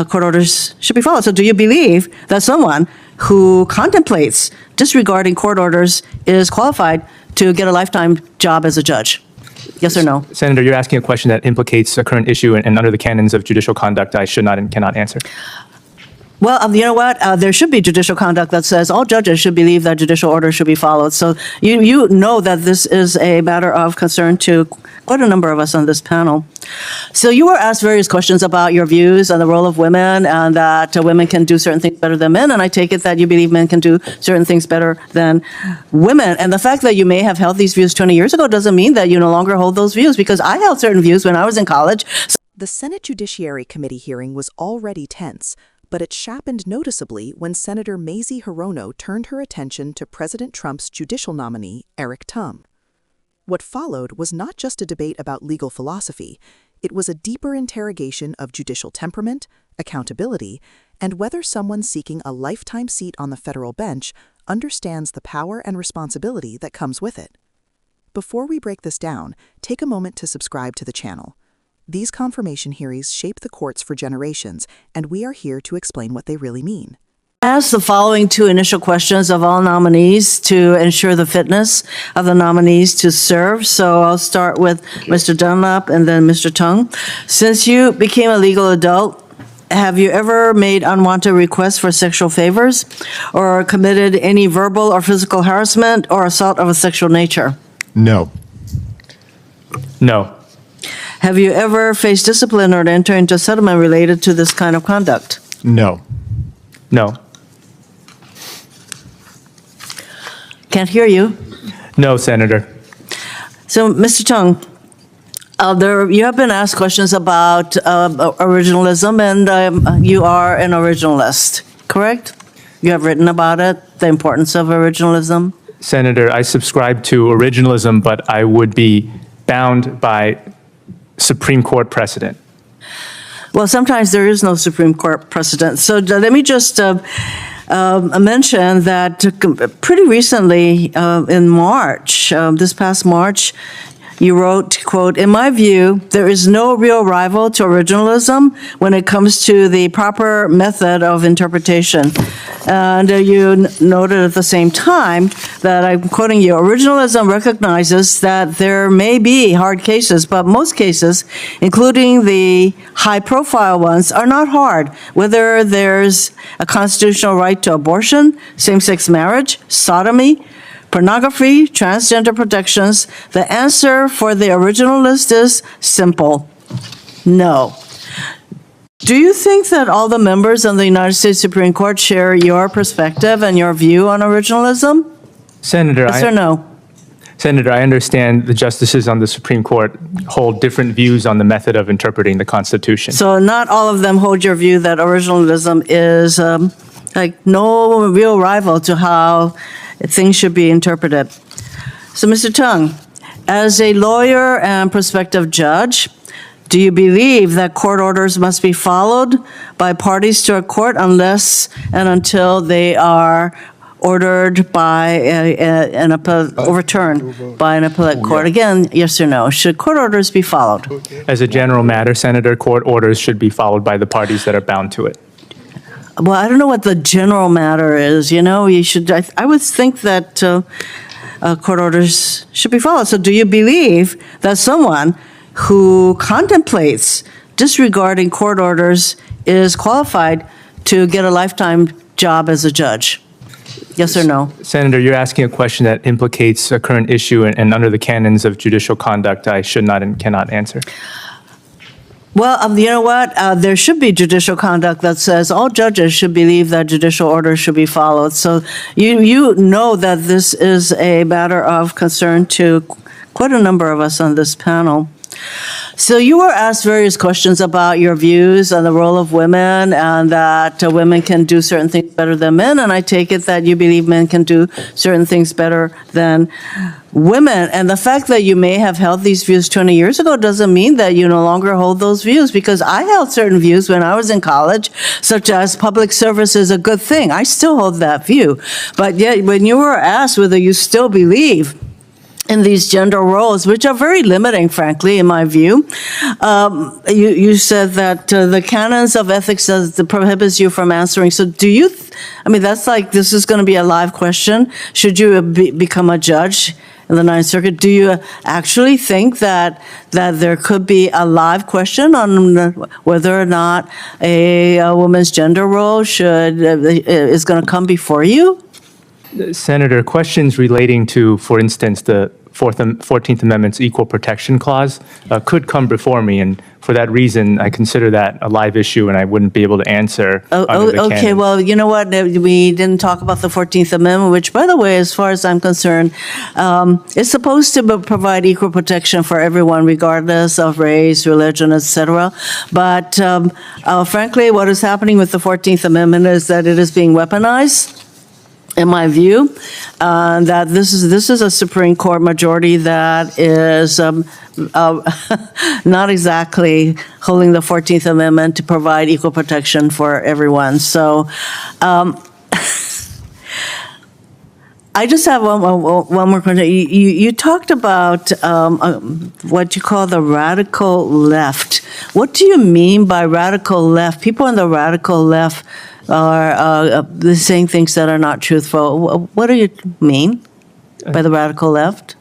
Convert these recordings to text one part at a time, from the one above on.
court orders should be followed. So do you believe that someone who contemplates disregarding court orders is qualified to get a lifetime job as a judge? Yes or no? Senator, you're asking a question that implicates a current issue, and under the canons of judicial conduct, I should not and cannot answer. Well, you know what? There should be judicial conduct that says all judges should believe that judicial orders should be followed. So you know that this is a matter of concern to quite a number of us on this panel. So you were asked various questions about your views on the role of women and that women can do certain things better than men. And I take it that you believe men can do certain things better than women. And the fact that you may have held these views 20 years ago doesn't mean that you no longer hold those views, because I held certain views when I was in college. The Senate Judiciary Committee hearing was already tense, but it sharpened noticeably when Senator Mazie Hirono turned her attention to President Trump's judicial nominee, Eric Tung. What followed was not just a debate about legal philosophy, it was a deeper interrogation of judicial temperament, accountability, and whether someone seeking a lifetime seat on the federal bench understands the power and responsibility that comes with it. Before we break this down, take a moment to subscribe to the channel. These confirmation hearings shape the courts for generations, and we are here to explain what they really mean. Ask the following two initial questions of all nominees to ensure the fitness of the nominees to serve. So I'll start with Mr. Dunlap and then Mr. Tung. Since you became a legal adult, have you ever made unwanted requests for sexual favors or committed any verbal or physical harassment or assault of a sexual nature? No. No. Have you ever faced discipline or enter into a settlement related to this kind of conduct? No. No. Can't hear you. No, Senator. So, Mr. Tung, you have been asked questions about originalism, and you are an originalist, correct? You have written about it, the importance of originalism. Senator, I subscribe to originalism, but I would be bound by Supreme Court precedent. Well, sometimes there is no Supreme Court precedent. So let me just mention that pretty recently, in March, this past March, you wrote, quote, "In my view, there is no real rival to originalism when it comes to the proper method of interpretation." And you noted at the same time that, I'm quoting you, "Originalism recognizes that there may be hard cases, but most cases, including the high-profile ones, are not hard, whether there's a constitutional right to abortion, same-sex marriage, sodomy, pornography, transgender protections. The answer for the originalist is simple: no." Do you think that all the members of the United States Supreme Court share your perspective and your view on originalism? Senator, Yes or no? Senator, I understand the justices on the Supreme Court hold different views on the method of interpreting the Constitution. So not all of them hold your view that originalism is like no real rival to how things should be interpreted. So, Mr. Tung, as a lawyer and prospective judge, do you believe that court orders must be followed by parties to a court unless and until they are ordered by overturned by an appellate court? Again, yes or no? Should court orders be followed? As a general matter, Senator, court orders should be followed by the parties that are bound to it. Well, I don't know what the general matter is. You know, you should. I would think that court orders should be followed. So, do you believe that someone who contemplates disregarding court orders is qualified to get a lifetime job as a judge? Yes or no? Senator, you're asking a question that implicates a current issue, and under the canons of judicial conduct, I should not and cannot answer. Well, you know what? There should be judicial conduct that says all judges should believe that judicial orders should be followed. So you know that this is a matter of concern to quite a number of us on this panel. So you were asked various questions about your views on the role of women and that women can do certain things better than men. And I take it that you believe men can do certain things better than women. And the fact that you may have held these views 20 years ago doesn't mean that you no longer hold those views, because I held certain views when I was in college, such as public service is a good thing. I still hold that view. But yet, when you were asked whether you still believe in these gender roles, which are very limiting, frankly, in my view. You said that the canons of ethics prohibits you from answering. So do you, that's like, this is going to be a live question. Should you become a judge in the Ninth Circuit? Do you actually think that there could be a live question on whether or not a woman's gender role is going to come before you? Senator, questions relating to, for instance, the 14th Amendment's Equal Protection Clause could come before me, and for that reason, I consider that a live issue, and I wouldn't be able to answer. Okay, canons. well, you know what? We didn't talk about the 14th Amendment, which, by the way, as far as I'm concerned, is supposed to provide equal protection for everyone, regardless of race, religion, etc. But frankly, what is happening with the 14th Amendment is that it is being weaponized, in my view, that this is a Supreme Court majority that is not exactly holding the 14th Amendment to provide equal protection for everyone. So I just have one more question. You talked about what you call the radical left. What do you mean by radical left? People in the radical left are saying things that are not truthful. What do you mean by the radical left?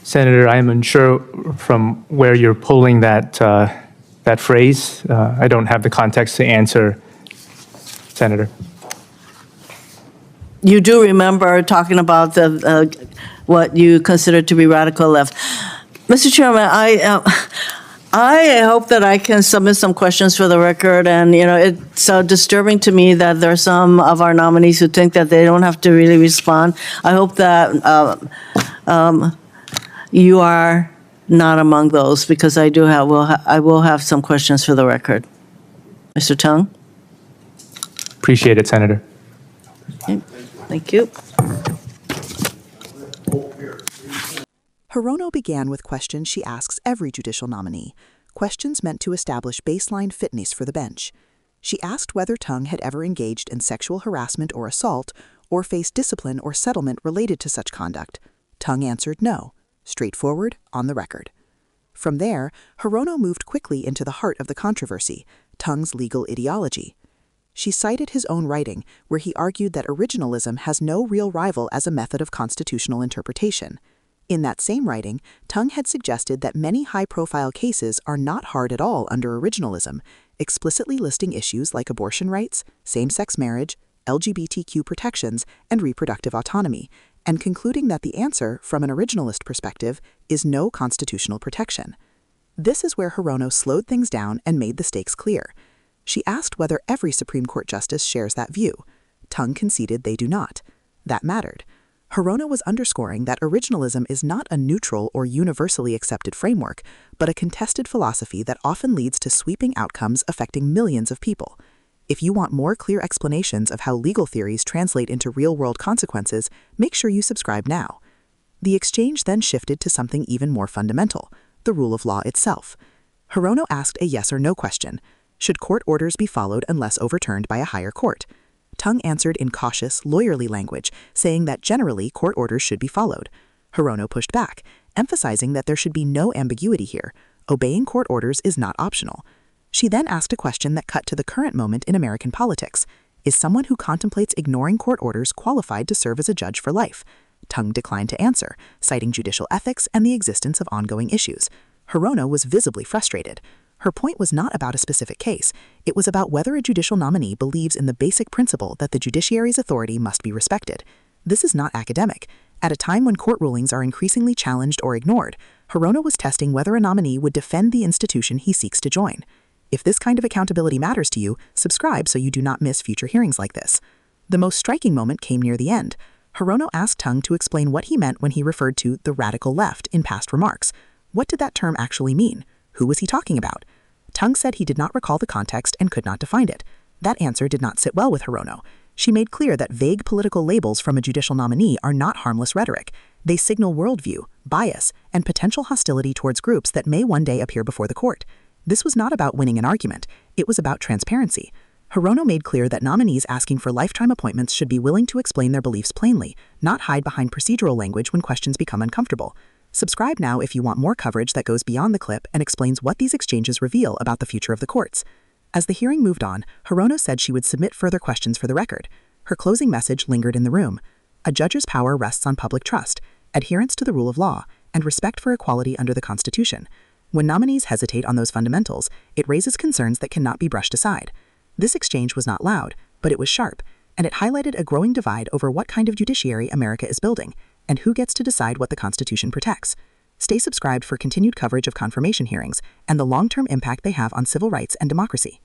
Senator, I am unsure from where you're pulling that phrase. I don't have the context to answer, Senator. You do remember talking about what you consider to be radical left. Mr. Chairman, I hope that I can submit some questions for the record, and it's so disturbing to me that there are some of our nominees who think that they don't have to really respond. I hope that you are not among those, because I will have some questions for the record. Mr. Tung? Appreciate it, Senator. Okay, thank you. Hirono began with questions she asks every judicial nominee, questions meant to establish baseline fitness for the bench. She asked whether Tung had ever engaged in sexual harassment or assault, or faced discipline or settlement related to such conduct. Tung answered no, straightforward, on the record. From there, Hirono moved quickly into the heart of the controversy, Tung's legal ideology. She cited his own writing, where he argued that originalism has no real rival as a method of constitutional interpretation. In that same writing, Tung had suggested that many high-profile cases are not hard at all under originalism, explicitly listing issues like abortion rights, same-sex marriage, LGBTQ protections, and reproductive autonomy, and concluding that the answer, from an originalist perspective, is no constitutional protection. This is where Hirono slowed things down and made the stakes clear. She asked whether every Supreme Court justice shares that view. Tung conceded they do not. That mattered. Hirono was underscoring that originalism is not a neutral or universally accepted framework, but a contested philosophy that often leads to sweeping outcomes affecting millions of people. If you want more clear explanations of how legal theories translate into real-world consequences, make sure you subscribe now. The exchange then shifted to something even more fundamental, the rule of law itself. Hirono asked a yes or no question. Should court orders be followed unless overturned by a higher court? Tung answered in cautious, lawyerly language, saying that generally court orders should be followed. Hirono pushed back, emphasizing that there should be no ambiguity here. Obeying court orders is not optional. She then asked a question that cut to the current moment in American politics. Is someone who contemplates ignoring court orders qualified to serve as a judge for life? Tung declined to answer, citing judicial ethics and the existence of ongoing issues. Hirono was visibly frustrated. Her point was not about a specific case. It was about whether a judicial nominee believes in the basic principle that the judiciary's authority must be respected. This is not academic. At a time when court rulings are increasingly challenged or ignored, Hirono was testing whether a nominee would defend the institution he seeks to join. If this kind of accountability matters to you, subscribe so you do not miss future hearings like this. The most striking moment came near the end. Hirono asked Tung to explain what he meant when he referred to the radical left in past remarks. What did that term actually mean? Who was he talking about? Tung said he did not recall the context and could not define it. That answer did not sit well with Hirono. She made clear that vague political labels from a judicial nominee are not harmless rhetoric. They signal worldview, bias, and potential hostility towards groups that may one day appear before the court. This was not about winning an argument. It was about transparency. Hirono made clear that nominees asking for lifetime appointments should be willing to explain their beliefs plainly, not hide behind procedural language when questions become uncomfortable. Subscribe now if you want more coverage that goes beyond the clip and explains what these exchanges reveal about the future of the courts. As the hearing moved on, Hirono said she would submit further questions for the record. Her closing message lingered in the room. A judge's power rests on public trust, adherence to the rule of law, and respect for equality under the Constitution. When nominees hesitate on those fundamentals, it raises concerns that cannot be brushed aside. This exchange was not loud, but it was sharp, and it highlighted a growing divide over what kind of judiciary America is building and who gets to decide what the Constitution protects. Stay subscribed for continued coverage of confirmation hearings and the long-term impact they have on civil rights and democracy.